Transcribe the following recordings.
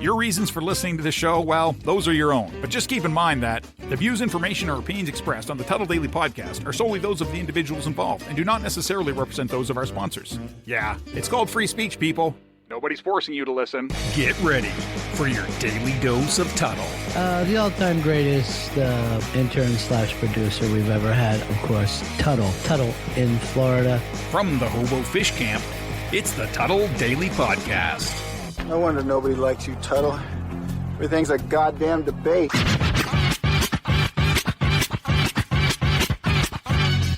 Your reasons for listening to the show, well, those are your own. But just keep in mind that the views, information, or opinions expressed on the Tuddle Daily Podcast are solely those of the individuals involved and do not necessarily represent those of our sponsors. Yeah, it's called free speech, people. Nobody's forcing you to listen. Get ready for your daily dose of Tuddle. The all-time greatest intern/producer we've ever had, of course, Tuddle. Tuddle in Florida. From the Hobo Fish Camp, it's the Tuddle Daily Podcast. No wonder nobody likes you, Tuddle. Everything's a goddamn debate.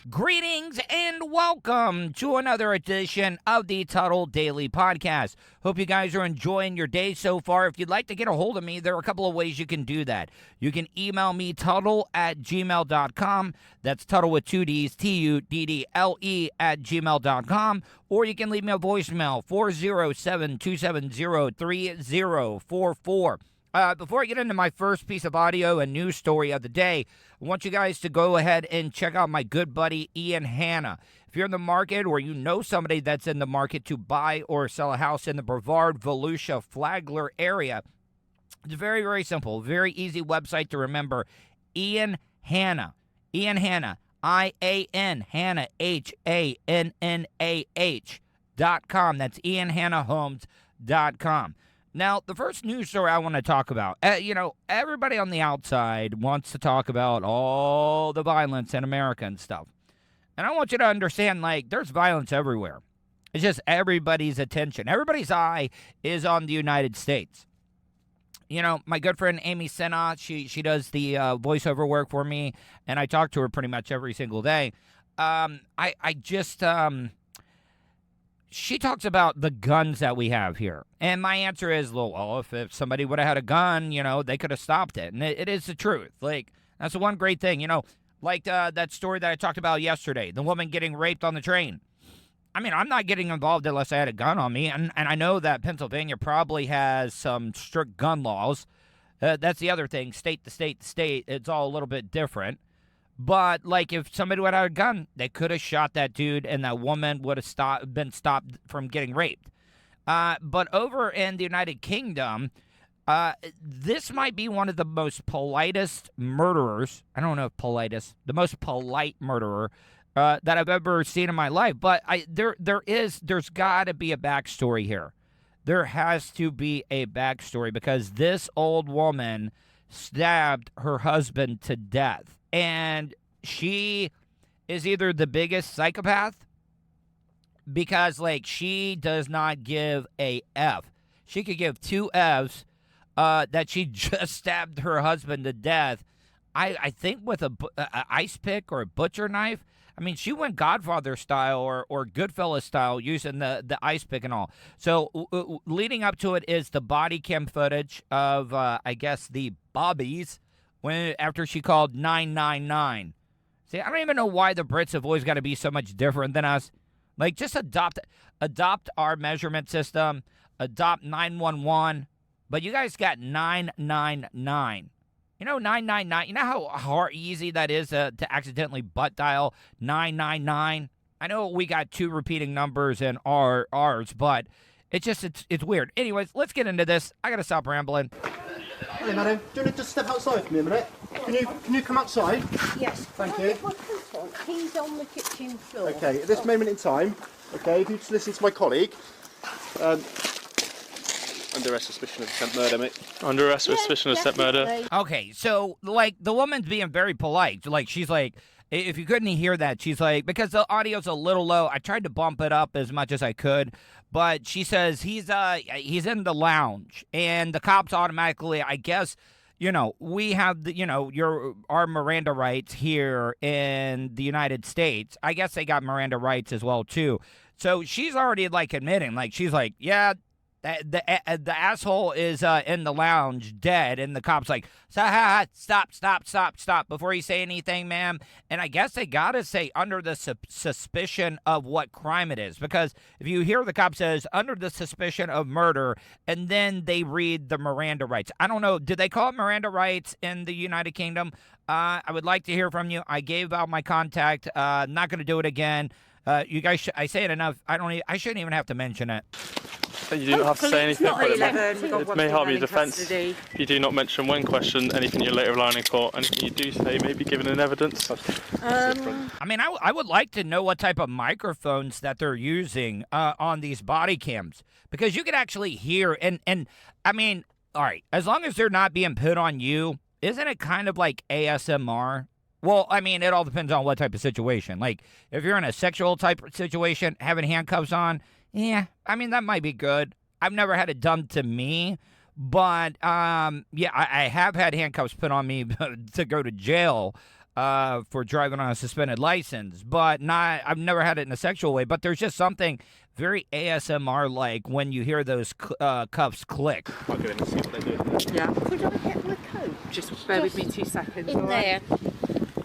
Greetings and welcome to another edition of the Tuddle Daily Podcast. Hope you guys are enjoying your day so far. If you'd like to get a hold of me, there are a couple of ways you can do that. You can email me, Tuddle@gmail.com. That's Tuddle with two D's, Tuddle @gmail.com. Or you can leave me a voicemail, 407-270-3044. Before I get into my first piece of audio and news story of the day, I want you guys to go ahead and check out my good buddy Ian Hanna. If you're in the market or you know somebody that's in the market to buy or sell a house in the Brevard, Volusia, Flagler area, it's very, very simple. Very easy website to remember. Ian Hanna. Ian Hanna. I-A-N. Hanna. H-A-N-N-A-H.com. That's IanHannaHomes.com. Now, the first news story I want to talk about, everybody on the outside wants to talk about all the violence in America and stuff. And I want you to understand, there's violence everywhere. It's just everybody's attention. Everybody's eye is on the United States. You know, my good friend Amy Sinha, she does the voiceover work for me, and I talk to her pretty much every single day. She talks about the guns that we have here. And my answer is, well, if somebody would have had a gun, they could have stopped it. And it is the truth. That's the one great thing, that story that I talked about yesterday, the woman getting raped on the train. I mean, I'm not getting involved unless I had a gun on me. And I know that Pennsylvania probably has some strict gun laws. That's the other thing. State to state to state, it's all a little bit different. But, if somebody would have had a gun, they could have shot that dude, and that woman would have been stopped from getting raped. But over in the United Kingdom, this might be one of the most politest murderers. I don't know if politest. The most polite murderer that I've ever seen in my life. But there's got to be a backstory here. There has to be a backstory because this old woman stabbed her husband to death. And she is either the biggest psychopath because, she does not give a F. She could give two Fs that she just stabbed her husband to death, I think with a ice pick or a butcher knife. I mean, she went Godfather style or Goodfellas style using the ice pick and all. So leading up to it is the body cam footage of, the Bobbies. After she called 999. See, I don't even know why the Brits have always got to be so much different than us. Just adopt our measurement system, adopt 911. But you guys got 999. 999. You know how easy that is to accidentally butt dial 999? I know we got two repeating numbers in ours, but it's weird. Anyways, let's get into this. I got to stop rambling. Hey, madam, do you need to step outside for me a minute? Can you come outside? Yes. Thank you. He's on the kitchen floor. Okay, at this moment in time, if you just listen to my colleague, under arrest suspicion of attempt murder, mate. Under arrest with suspicion of attempt murder. Okay, so, the woman's being very polite. She's if you couldn't hear that, she's because the audio's a little low, I tried to bump it up as much as I could, but she says he's in the lounge, and the cops automatically, I guess, we have our Miranda rights here in the United States. I guess they got Miranda rights as well, too. So she's already, admitting, she's yeah, the asshole is in the lounge dead, and the cop's stop before you say anything, ma'am. And I guess they gotta say under the suspicion of what crime it is, because if you hear the cop says under the suspicion of murder, and then they read the Miranda rights. I don't know, did they call it Miranda rights in the United Kingdom? I would like to hear from you. I gave out my contact. Not gonna do it again. You guys, I say it enough. I shouldn't even have to mention it. You do not have to say anything, not but it 11. may harm your defence if you do not mention when questioned anything you later rely on in court. Anything you do say may be given in evidence. I mean, I would like to know what type of microphones that they're using on these body cams, because you could actually hear, and I mean, all right, as long as they're not being put on you, isn't it kind of like ASMR? Well, I mean, it all depends on what type of situation. Like, if you're in a sexual type of situation, having handcuffs on, yeah, I mean, that might be good. I've never had it done to me, but, yeah, I have had handcuffs put on me to go to jail for driving on a suspended license, but I've never had it in a sexual way, but there's just something very ASMR-like when you hear those cuffs click. I'll go in and see what they're doing. Yeah. Could I get my coat? Just bear with me 2 seconds. In there.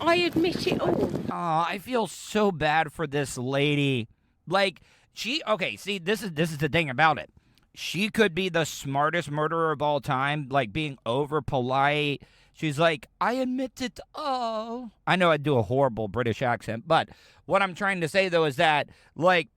I admit it all. Oh, I feel so bad for this lady. Like, okay, see, this is the thing about it. She could be the smartest murderer of all time, like being over polite. She's like, I admit it all. I know I do a horrible British accent, but what I'm trying to say, though, is that, like,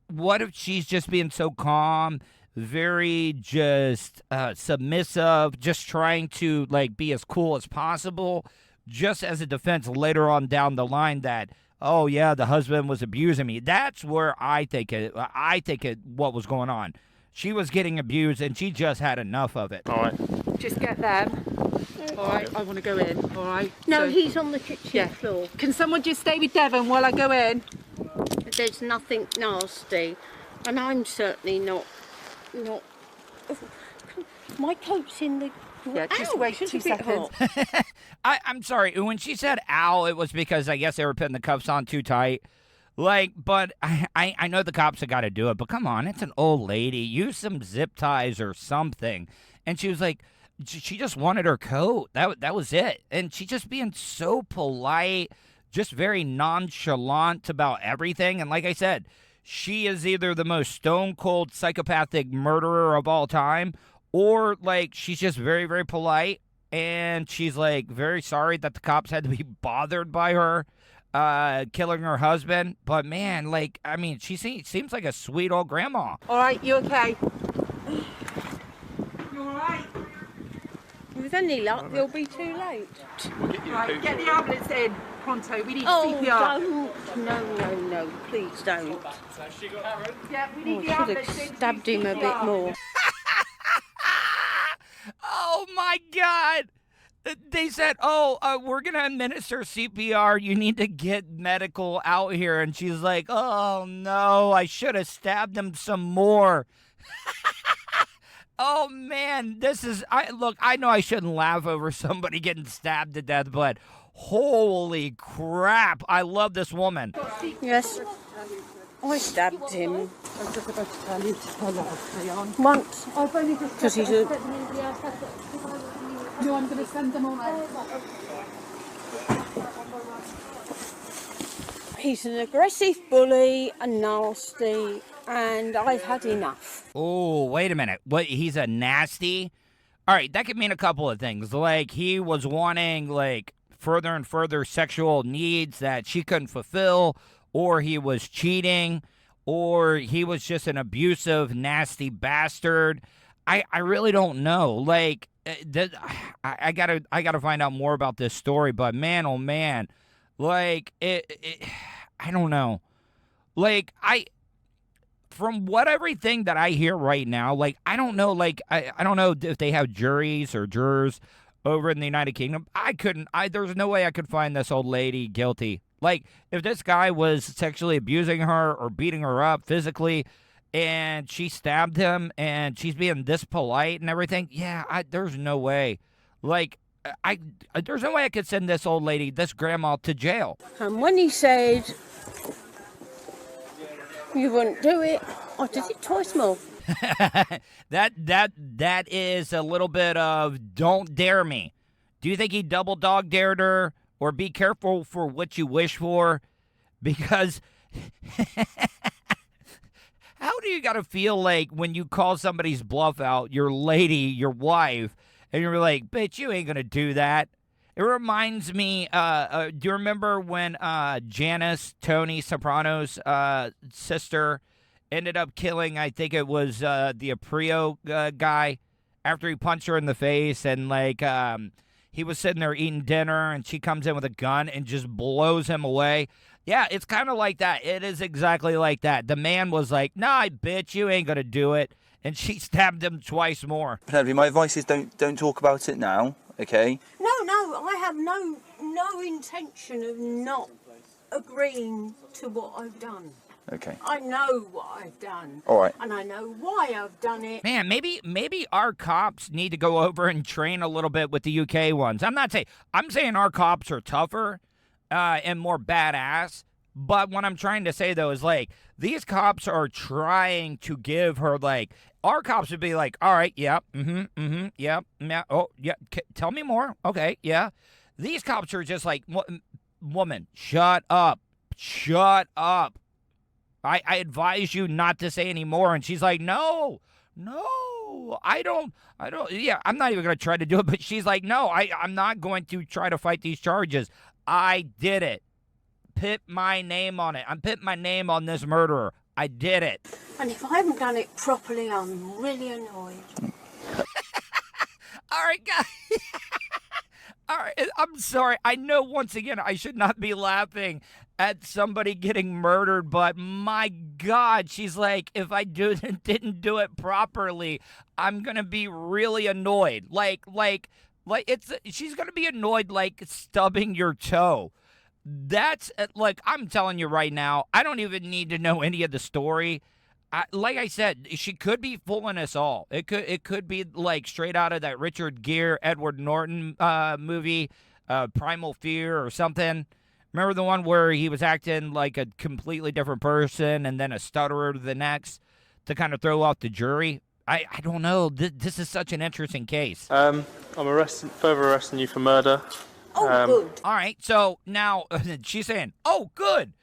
what if she's just being so calm, very just submissive, just trying to, like, be as cool as possible, just as a defense later on down the line that, oh, yeah, the husband was abusing me. That's where I think what was going on. She was getting abused, and she just had enough of it. All right. Just get them. All right, I want to go in. All right. No, So- he's on the kitchen floor. Can someone just stay with Devon while I go in? There's nothing nasty, and I'm certainly not. My coat's in the. Yeah, just Ow, wait it's 2 a bit seconds. hot. I'm sorry. When she said ow, it was because I guess they were putting the cuffs on too tight. Like, but I know the cops have got to do it, but come on, it's an old lady. Use some zip ties or something. And she was like, she just wanted her coat. That was it. And she just being so polite, just very nonchalant about everything. And like I said, she is either the most stone-cold psychopathic murderer of all time, or, like, she's just very, very polite, and she's, like, very sorry that the cops had to be bothered by her killing her husband. But, man, like, I mean, she seems like a sweet old grandma. All right, you okay? You all right? With any luck, you'll be too late. We'll get you a Right, coat. get the ambulance in. Pronto, we need Oh, CPR. don't. No, please don't. Yeah, we Oh, need I the should ambulance have in. stabbed him a bit more. Oh, my God. They said, we're going to administer CPR. You need to get medical out here. And she's like, oh, no, I should have stabbed him some more. Oh, man, I know I shouldn't laugh over somebody getting stabbed to death, but holy crap, I love this woman. Yes, I stabbed him I was just about to tell you to pull off. Stay on. once I've only just... because he's a. No, I'm going to send them all out. He's an aggressive bully, and nasty, and I've had enough. Oh, wait a minute. What, he's a nasty? All right, that could mean a couple of things. Like, he was wanting, like, further and further sexual needs that she couldn't fulfill, or he was cheating, or he was just an abusive, nasty bastard. I really don't know. Like, I gotta find out more about this story, but man, oh man, like, I don't know. Like, from everything that I hear right now, like, I don't know, like, I don't know if they have juries or jurors over in the United Kingdom. There's no way I could find this old lady guilty. Like, if this guy was sexually abusing her or beating her up physically, and she stabbed him, and she's being this polite and everything, yeah, there's no way. Like, there's no way I could send this old lady, this grandma, to jail. And when he said you wouldn't do it, I did it twice more. That is a little bit of don't dare me. Do you think he double dog dared her, or be careful for what you wish for? Because how do you got to feel like when you call somebody's bluff out, your lady, your wife, and you're like, bitch, you ain't going to do that? It reminds me, do you remember when Janice, Tony Soprano's sister, ended up killing, I think it was the Aprio guy, after he punched her in the face, and like he was sitting there eating dinner, and she comes in with a gun and just blows him away. Yeah, it's kind of like that. It is exactly like that. The man was like, "Nah, bitch, you ain't gonna do it," and she stabbed him twice more. Penelope, my advice is don't talk about it now, okay? No, I have no intention of not agreeing to what I've done. Okay. I know what I've done. All right. And I know why I've done it. Man, maybe our cops need to go over and train a little bit with the UK ones. I'm saying our cops are tougher and more badass. But what I'm trying to say, though, is, like, these cops are trying to give her, like, our cops would be like, all right, yeah, yeah, oh, yeah, tell me more. Okay, yeah. These cops are just like, woman, shut up. I advise you not to say any more. And she's like, no, I don't, yeah, I'm not even going to try to do it. But she's like, no, I'm not going to try to fight these charges. I did it. Put my name on it. I'm putting my name on this murderer. I did it. And if I haven't done it properly, I'm really annoyed. All right, guys. All right, I'm sorry. I know, once again, I should not be laughing at somebody getting murdered, but my God, she's like, if I didn't do it properly, I'm going to be really annoyed. Like she's going to be annoyed like stubbing your toe. That's, like, I'm telling you right now, I don't even need to know any of the story. Like I said, she could be fooling us all. It could be like straight out of that Richard Gere, Edward Norton movie, Primal Fear or something. Remember the one where he was acting like a completely different person and then a stutterer the next to kind of throw off the jury? I don't know. This is such an interesting case. I'm further arresting you for murder. Oh, good. All right, so now she's saying, oh, good.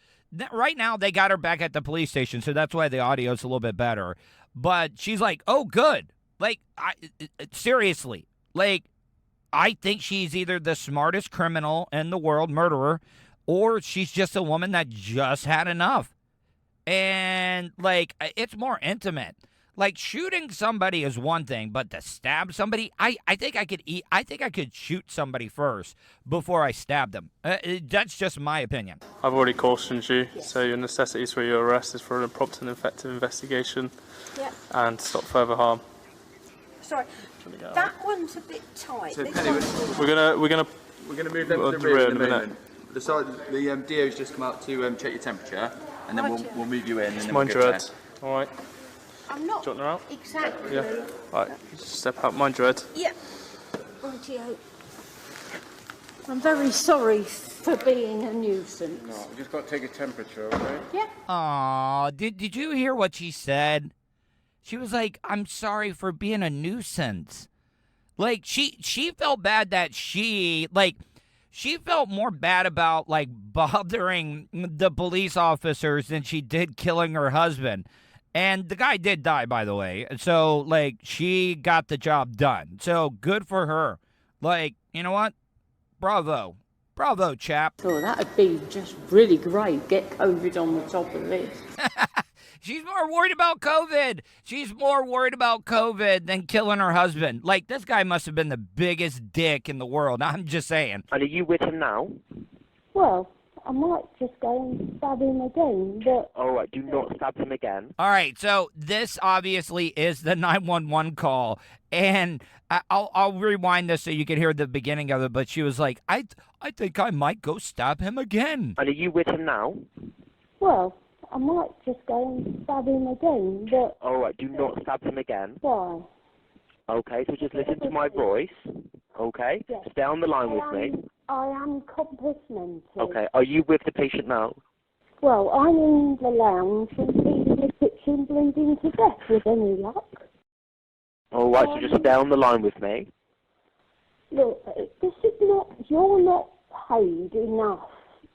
Right now, they got her back at the police station, so that's why the audio's a little bit better. But she's like, oh, good. Like, seriously. Like, I think she's either the smartest criminal in the world, murderer, or she's just a woman that just had enough. And, like, it's more intimate. Like, shooting somebody is one thing, but to stab somebody, I think I could shoot somebody first before I stab them. That's just my opinion. I've already cautioned you, so your necessities for your arrest is for an prompt and effective investigation and stop further harm. Sorry, that one's a bit tight. So, This Penny, one's- We're gonna We're going to move them to the rear rear in a minute. The DO's just come out to check your temperature, and then we'll move you in. And then mind we'll your go head. All right. I'm not Do you want her out? exactly. Yeah. Right. Just step out. Mind your head. Yeah. Rightio. I'm very sorry for being a nuisance. No, we just got to take a temperature, okay? Yeah. Aw, did you hear what she said? She was like, I'm sorry for being a nuisance. Like, she felt bad that she felt more bad about, like, bothering the police officers than she did killing her husband. And the guy did die, by the way. So, like, she got the job done. So, good for her. Like, you know what? Bravo. Bravo, chap. Oh, that'd be just really great. Get COVID on the top of this. She's more worried about COVID. She's more worried about COVID than killing her husband. Like, this guy must have been the biggest dick in the world. I'm just saying. And are you with him now? Well, I might just go and stab him again, but... All right, do not stab him again. All right, so this obviously is the 911 call, and I'll rewind this so you can hear the beginning of it, but she was like, I think I might go stab him again. And are you with him now? Well, I might just go and stab him again, but... All right, do not stab him again. Why? Okay, so just listen to my voice. Okay? Yes. Stay on the line with me. I am complimented. Okay, are you with the patient now? Well, I'm in the lounge and he's in the kitchen bleeding to death with any luck. All right, so just stay on the line with me. Look, you're not paid enough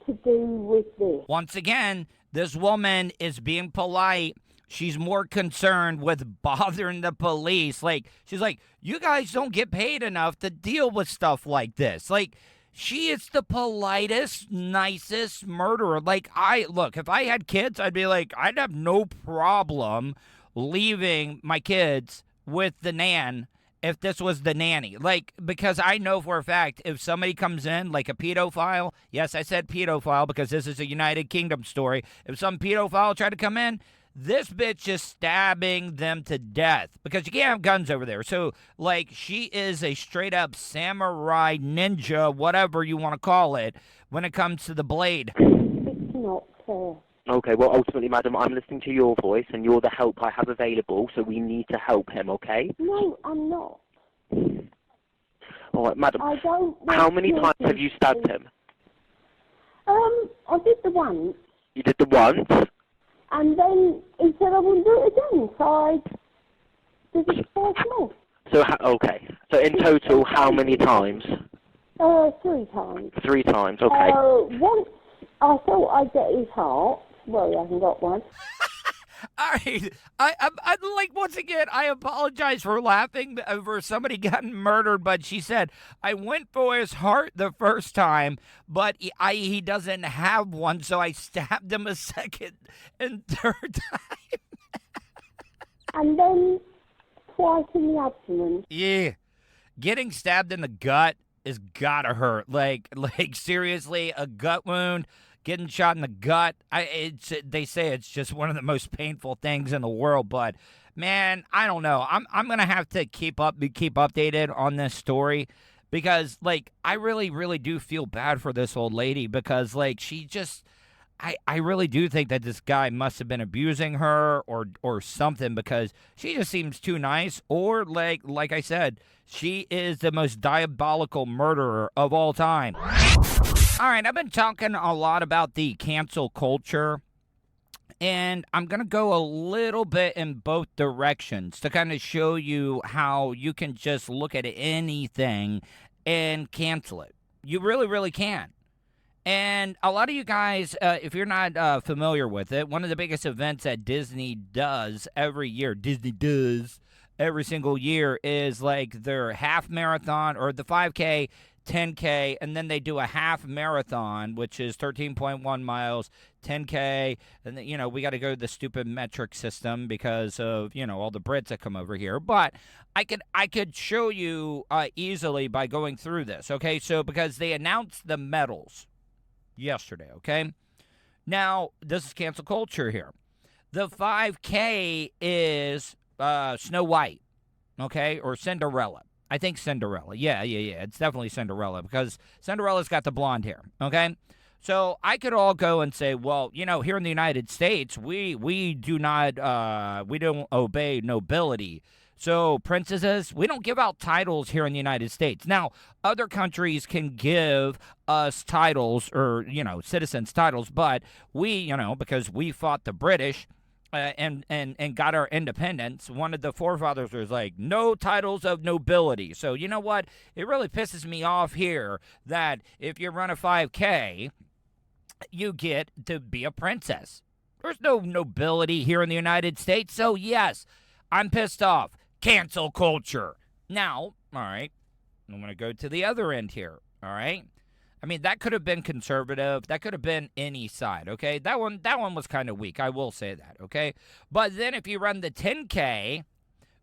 to do with this. Once again, this woman is being polite. She's more concerned with bothering the police. Like, she's like, you guys don't get paid enough to deal with stuff like this. Like, She is the politest, nicest murderer. Like, if I had kids, I'd be like, I'd have no problem leaving my kids with the nan if this was the nanny. Like, because I know for a fact if somebody comes in, like a pedophile, yes, I said pedophile because this is a United Kingdom story. If some pedophile tried to come in, this bitch is stabbing them to death because you can't have guns over there. So, like, she is a straight-up samurai ninja, whatever you want to call it, when it comes to the blade. It's not fair. Okay, well, ultimately, madam, I'm listening to your voice, and you're the help I have available, so we need to help him, okay? No, I'm not. All right, madam, I don't how many times have you stabbed him? I did the once. You did the once? And then he said I wouldn't do it again, so I did it twice more. So, okay. So, in total, how many times? 3 times. 3 times, okay. Once I thought I'd get his heart. Well, he hasn't got one. All right. I like, once again, I apologize for laughing over somebody getting murdered, but she said, I went for his heart the first time, but he doesn't have one, so I stabbed him a second and third time. And then twice in the abdomen. Yeah. Getting stabbed in the gut is gotta hurt. Like seriously, a gut wound, getting shot in the gut, they say it's just one of the most painful things in the world, but man, I don't know. I'm going to have to keep updated on this story because, like, I really, really do feel bad for this old lady because, like, she just, I really do think that this guy must have been abusing her or something because she just seems too nice, or like I said, she is the most diabolical murderer of all time. All right, I've been talking a lot about the cancel culture, and I'm going to go a little bit in both directions to kind of show you how you can just look at anything and cancel it. You really, really can. And a lot of you guys, if you're not familiar with it, one of the biggest events that Disney does every single year is like their half marathon or the 5K, 10K, and then they do a half marathon, which is 13.1 miles, 10K, and then, we got to go to the stupid metric system because of, all the Brits that come over here. But I could show you easily by going through this, okay? So because they announced the medals yesterday, okay? Now, this is cancel culture here. The 5K is Snow White, okay, or Cinderella. I think Cinderella. Yeah. It's definitely Cinderella because Cinderella's got the blonde hair, okay? So I could all go and say, well, here in the United States, we don't obey nobility. So princesses, we don't give out titles here in the United States. Now, other countries can give us titles or, citizens titles, but we, because we fought the British, and got our independence, one of the forefathers was like, no titles of nobility. So you know what? It really pisses me off here that if you run a 5K, you get to be a princess. There's no nobility here in the United States. So yes, I'm pissed off. Cancel culture. Now, all right, I'm going to go to the other end here, all right? I mean, that could have been conservative. That could have been any side, okay? That one was kind of weak. I will say that, okay? But then if you run the 10K,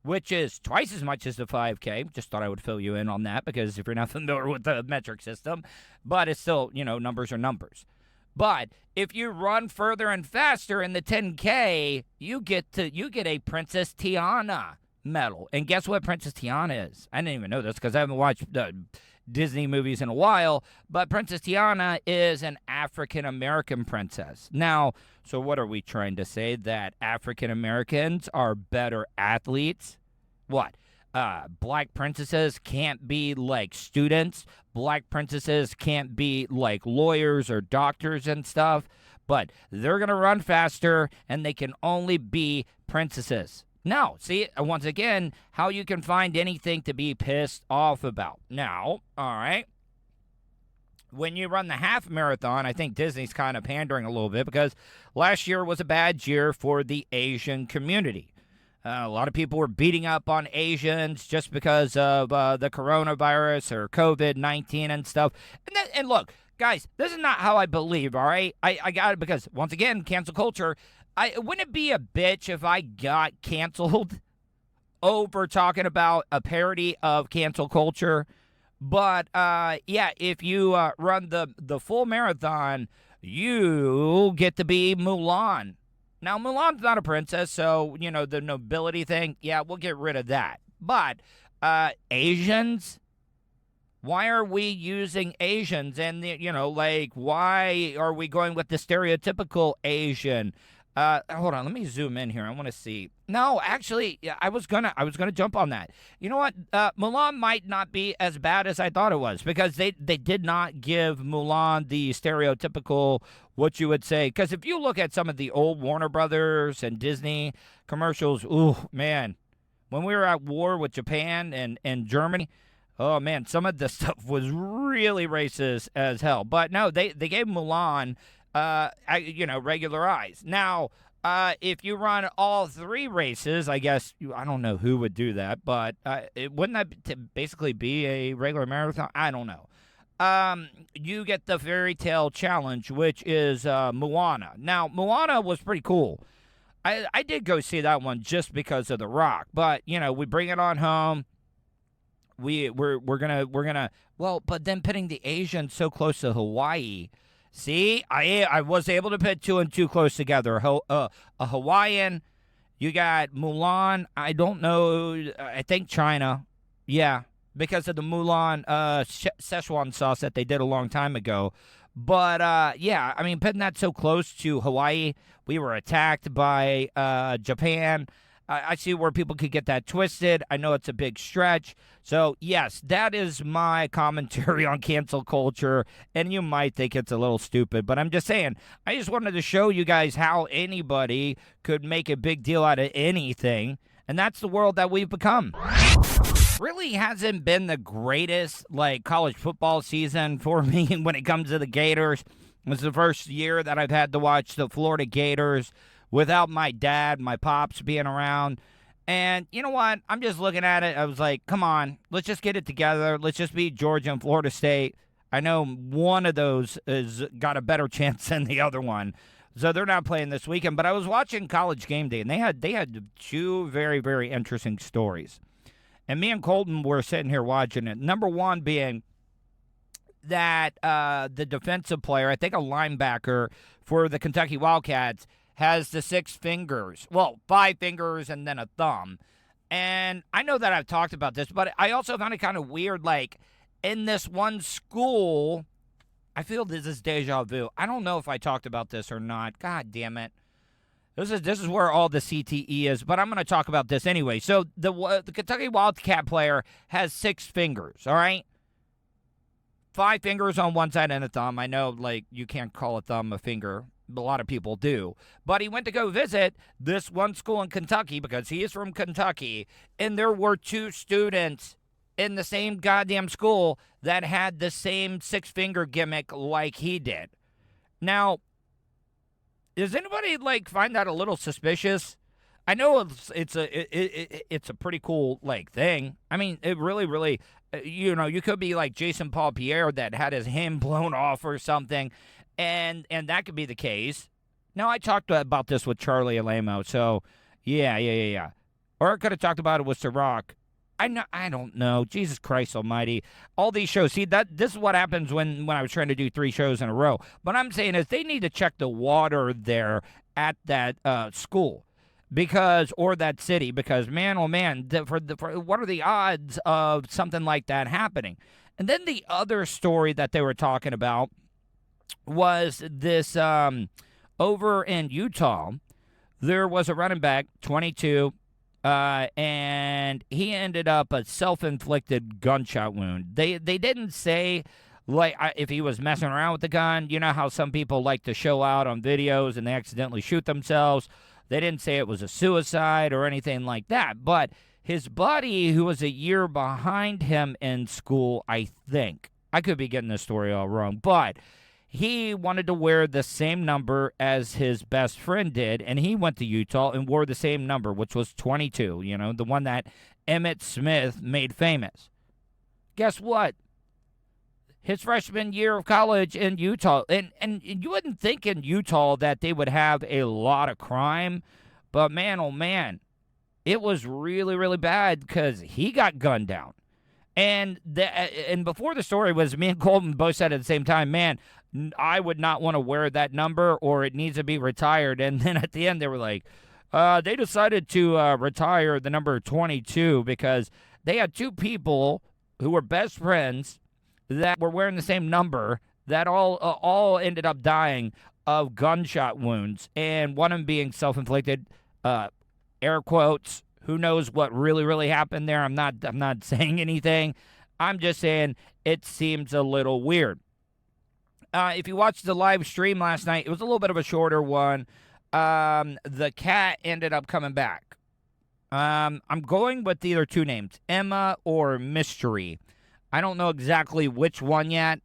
which is twice as much as the 5K, just thought I would fill you in on that because if you're not familiar with the metric system, but it's still, numbers are numbers. But if you run further and faster in the 10K, you get a Princess Tiana medal. And guess what Princess Tiana is? I didn't even know this because I haven't watched Disney movies in a while, but Princess Tiana is an African-American princess. Now, so what are we trying to say? That African-Americans are better athletes? What? Black princesses can't be like students? Black princesses can't be like lawyers or doctors and stuff? But they're going to run faster, and they can only be princesses. Now, see, once again, how you can find anything to be pissed off about. Now, all right, when you run the half marathon, I think Disney's kind of pandering a little bit because last year was a bad year for the Asian community. A lot of people were beating up on Asians just because of the coronavirus or COVID-19 and stuff. And look, guys, this is not how I believe, all right? I got it because, once again, cancel culture. Wouldn't it be a bitch if I got canceled over talking about a parody of cancel culture? But, yeah, if you run the full marathon, you get to be Mulan. Now, Mulan's not a princess, so, the nobility thing, yeah, we'll get rid of that. But Asians? Why are we using Asians? And, why are we going with the stereotypical Asian? Hold on, let me zoom in here. I want to see. No, actually, I was gonna jump on that. You know what? Mulan might not be as bad as I thought it was because they did not give Mulan the stereotypical what you would say. Because if you look at some of the old Warner Brothers and Disney commercials, ooh man, when we were at war with Japan and Germany, oh man, some of the stuff was really racist as hell. But no, they gave Mulan regular eyes. Now, if you run all three races, I guess, I don't know who would do that, but wouldn't that basically be a regular marathon? I don't know. You get the fairy tale challenge, which is Moana. Now, Moana was pretty cool. I did go see that one just because of The Rock, but, we bring it on home. We're gonna well, but then putting the Asians so close to Hawaii. See, I was able to put two and two close together. A Hawaiian, you got Mulan. I don't know. I think China. Yeah, because of the Mulan Szechuan sauce that they did a long time ago. But, yeah, I mean, putting that so close to Hawaii, we were attacked by Japan. I see where people could get that twisted. I know it's a big stretch. So, yes, that is my commentary on cancel culture. And you might think it's a little stupid, but I'm just saying, I just wanted to show you guys how anybody could make a big deal out of anything. And that's the world that we've become. Really hasn't been the greatest, college football season for me when it comes to the Gators. It was the first year that I've had to watch the Florida Gators without my dad, my pops being around. And you know what? I'm just looking at it. I was like, come on, let's just get it together. Let's just beat Georgia and Florida State. I know one of those has got a better chance than the other one. So they're not playing this weekend. But I was watching College Game Day, and they had two very, very interesting stories. And me and Colton were sitting here watching it. Number one being that the defensive player, I think a linebacker for the Kentucky Wildcats, has the 6 fingers. Well, 5 fingers and then a thumb. And I know that I've talked about this, but I also found it kind of weird, in this one school, I feel this is deja vu. I don't know if I talked about this or not. God damn it. This is where all the CTE is, but I'm going to talk about this anyway. So the Kentucky Wildcat player has 6 fingers, all right? 5 fingers on one side and a thumb. I know, you can't call a thumb a finger. A lot of people do. But he went to go visit this one school in Kentucky because he is from Kentucky, and there were 2 students in the same goddamn school that had the same 6-finger gimmick like he did. Now, does anybody find that a little suspicious? I know it's a pretty cool thing. I mean, it really you could be like Jason Paul Pierre that had his hand blown off or something. And that could be the case. Now, I talked about this with Charlie Alamo, so yeah. Or I could have talked about it with The Rock. I don't know. Jesus Christ almighty. All these shows. See, this is what happens when I was trying to do 3 shows in a row. What I'm saying is they need to check the water there at that school. Or that city, because man, oh man, for what are the odds of something like that happening? And then the other story that they were talking about was this over in Utah. There was a running back, 22, and he ended up a self-inflicted gunshot wound. They didn't say if he was messing around with the gun. You know how some people like to show out on videos and they accidentally shoot themselves. They didn't say it was a suicide or anything like that. But his buddy, who was a year behind him in school, I think, I could be getting this story all wrong, but he wanted to wear the same number as his best friend did, and he went to Utah and wore the same number, which was 22, the one that Emmitt Smith made famous. Guess what? His freshman year of college in Utah, and you wouldn't think in Utah that they would have a lot of crime, but man, oh man, it was really, really bad because he got gunned down. And before the story was, me and Colton both said at the same time, man, I would not want to wear that number or it needs to be retired. And then at the end they were like, they decided to retire the number 22 because they had two people who were best friends that were wearing the same number that all ended up dying of gunshot wounds. And one of them being self-inflicted, air quotes. Who knows what really, really happened there? I'm not saying anything. I'm just saying it seems a little weird. If you watched the live stream last night, it was a little bit of a shorter one. The cat ended up coming back. I'm going with either two names, Emma or Mystery. I don't know exactly which one yet,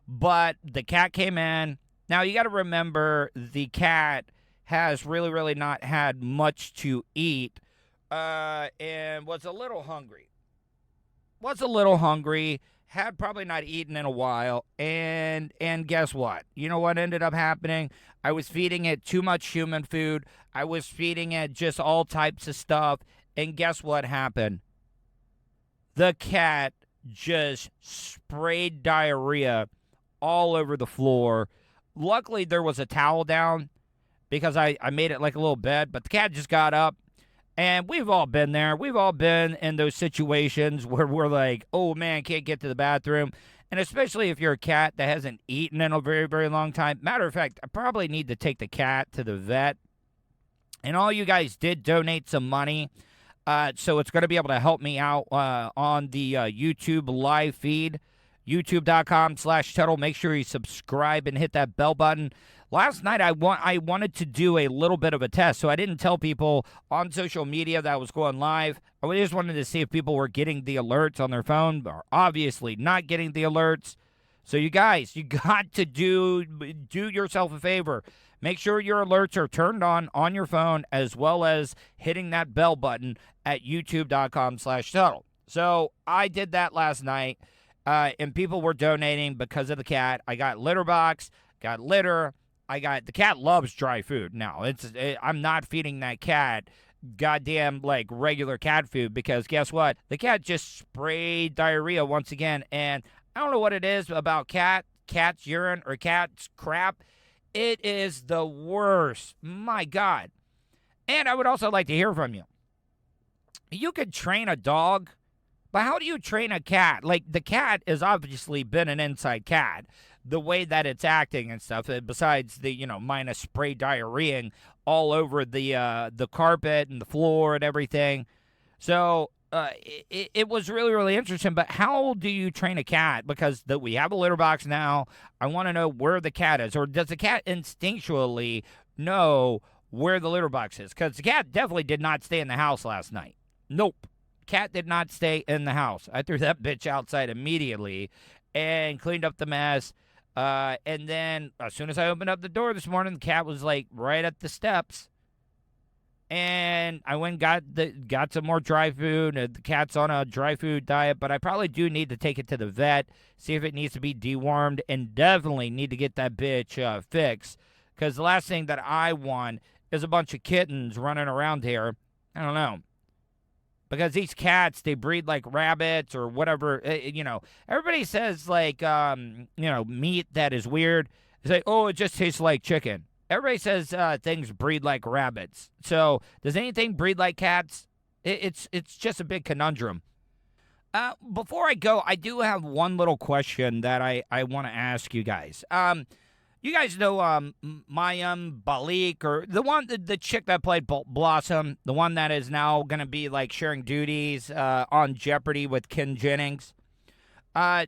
but the cat came in. Now, you got to remember, the cat has really, really not had much to eat. And was a little hungry, had probably not eaten in a while, and guess what? You know what ended up happening? I was feeding it too much human food. I was feeding it just all types of stuff, and guess what happened? The cat just sprayed diarrhea all over the floor. Luckily, there was a towel down because I made it like a little bed, but the cat just got up. And we've all been there. We've all been in those situations where we're like, oh, man, can't get to the bathroom. And especially if you're a cat that hasn't eaten in a very, very long time. Matter of fact, I probably need to take the cat to the vet. And all you guys did donate some money. So it's going to be able to help me out on the YouTube live feed. YouTube.com/Tuddle. Make sure you subscribe and hit that bell button. Last night, I wanted to do a little bit of a test, so I didn't tell people on social media that I was going live. I just wanted to see if people were getting the alerts on their phone, or obviously not getting the alerts. So you guys, you got to do yourself a favor. Make sure your alerts are turned on your phone, as well as hitting that bell button at youtube.com/Tuddle. So I did that last night, and people were donating because of the cat. I got litter box, got litter. The cat loves dry food. Now, I'm not feeding that cat goddamn, like, regular cat food because guess what? The cat just sprayed diarrhea once again, and I don't know what it is about cat's urine or cat's crap. It is the worst. My God. And I would also like to hear from you. You could train a dog, but how do you train a cat? Like, the cat has obviously been an inside cat. The way that it's acting and stuff, besides the, minus spray diarrheaing all over the carpet and the floor and everything. So it was really, really interesting. But how do you train a cat? Because we have a litter box now. I want to know where the cat is. Or does the cat instinctually know where the litter box is? Because the cat definitely did not stay in the house last night. Nope. Cat did not stay in the house. I threw that bitch outside immediately and cleaned up the mess. And then as soon as I opened up the door this morning, the cat was like right at the steps. And I went and got some more dry food. The cat's on a dry food diet, but I probably do need to take it to the vet, see if it needs to be dewormed, and definitely need to get that bitch fixed. Because the last thing that I want is a bunch of kittens running around here. I don't know. Because these cats, they breed like rabbits or whatever, Everybody says, like, meat that is weird. They say, oh, it just tastes like chicken. Everybody says things breed like rabbits. So does anything breed like cats? It's just a big conundrum. Before I go, I do have one little question that I want to ask you guys. You guys know Mayim Balik, or the chick that played Blossom, the one that is now going to be like sharing duties on Jeopardy with Ken Jennings.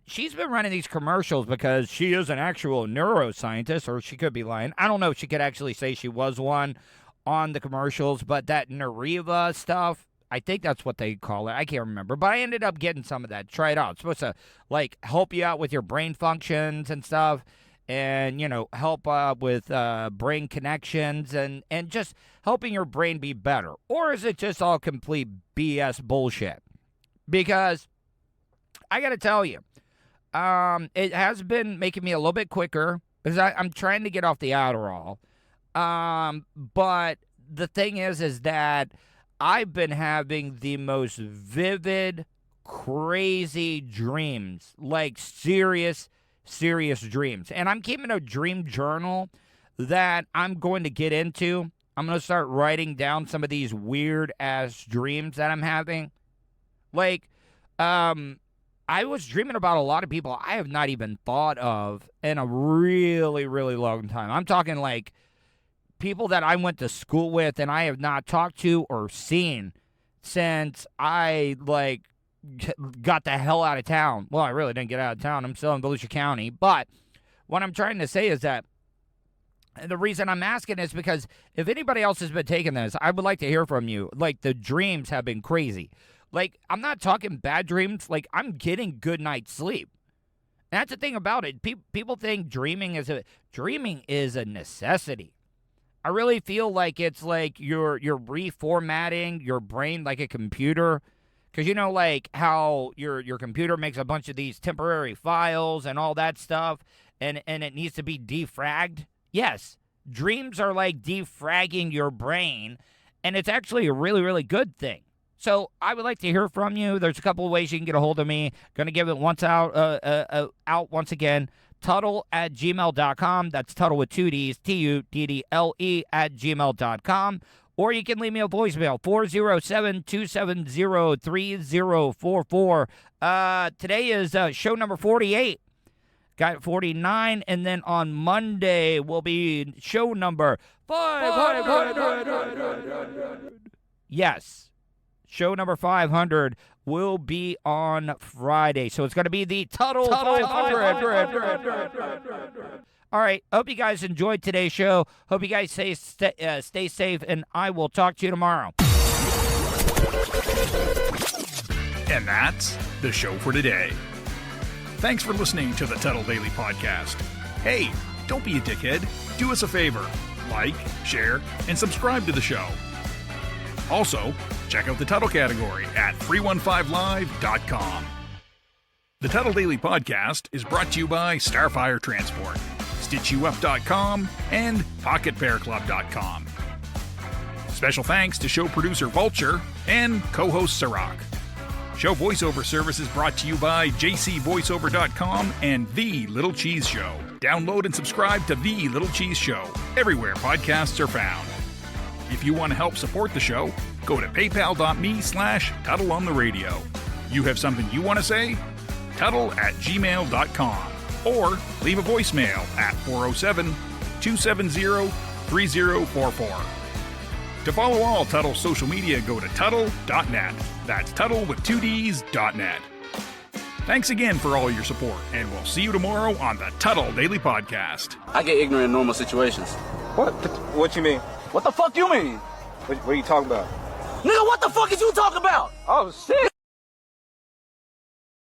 She's been running these commercials because she is an actual neuroscientist, or she could be lying. I don't know if she could actually say she was one on the commercials, but that Neriva stuff, I think that's what they call it. I can't remember, but I ended up getting some of that. Try it out. It's supposed to like help you out with your brain functions and stuff. and, help with brain connections and just helping your brain be better? Or is it just all complete BS bullshit? Because I got to tell you, it has been making me a little bit quicker because I'm trying to get off the Adderall. But the thing is that I've been having the most vivid, crazy dreams, like serious dreams. And I'm keeping a dream journal that I'm going to get into. I'm going to start writing down some of these weird-ass dreams that I'm having. Like, I was dreaming about a lot of people I have not even thought of in a really, really long time. I'm talking like people that I went to school with and I have not talked to or seen since I, got the hell out of town. Well, I really didn't get out of town. I'm still in Volusia County. But what I'm trying to say is that the reason I'm asking is because if anybody else has been taking this, I would like to hear from you. Like, the dreams have been crazy. Like, I'm not talking bad dreams. Like, I'm getting good night's sleep. And that's the thing about it. People think dreaming is a necessity. I really feel like it's like you're reformatting your brain like a computer. Because like how your computer makes a bunch of these temporary files and all that stuff, and it needs to be defragged. Yes, dreams are like defragging your brain, and it's actually a really, really good thing. So I would like to hear from you. There's a couple of ways you can get a hold of me. Going to give it out once again. Tuddle@gmail.com. That's Tuddle with 2 Ds, Tuddle @gmail.com. Or you can leave me a voicemail, 407-270-3044. Today is show number 48. Got 49, and then on Monday will be show number 500. Yes. Show number 500 will be on Friday. So it's going to be the Tuddle 500. All right. Hope you guys enjoyed today's show. Hope you guys stay safe, and I will talk to you tomorrow. And that's the show for today. Thanks for listening to the Tuddle Daily Podcast. Hey, don't be a dickhead. Do us a favor. Like, share, and subscribe to the show. Also, check out the Tuddle category at 315live.com. The Tuddle Daily Podcast is brought to you by Starfire Transport, StitchYouUp.com, and PocketPairClub.com. Special thanks to show producer Vulture and co-host Sirach. Show voiceover service is brought to you by JCVoiceover.com and The Little Cheese Show. Download and subscribe to The Little Cheese Show everywhere podcasts are found. If you want to help support the show, go to paypal.me/TuddleOnTheRadio. You have something you want to say? Tuddle@gmail.com. Or leave a voicemail at 407-270-3044. To follow all Tuddle social media, go to Tuddle.net. That's Tuddle with 2 Ds.net. Thanks again for all your support, and we'll see you tomorrow on the Tuddle Daily Podcast. I get ignorant in normal situations. What you mean? What the fuck you mean? What are you talking about? Nigga, what the fuck is you talking about? Oh, shit!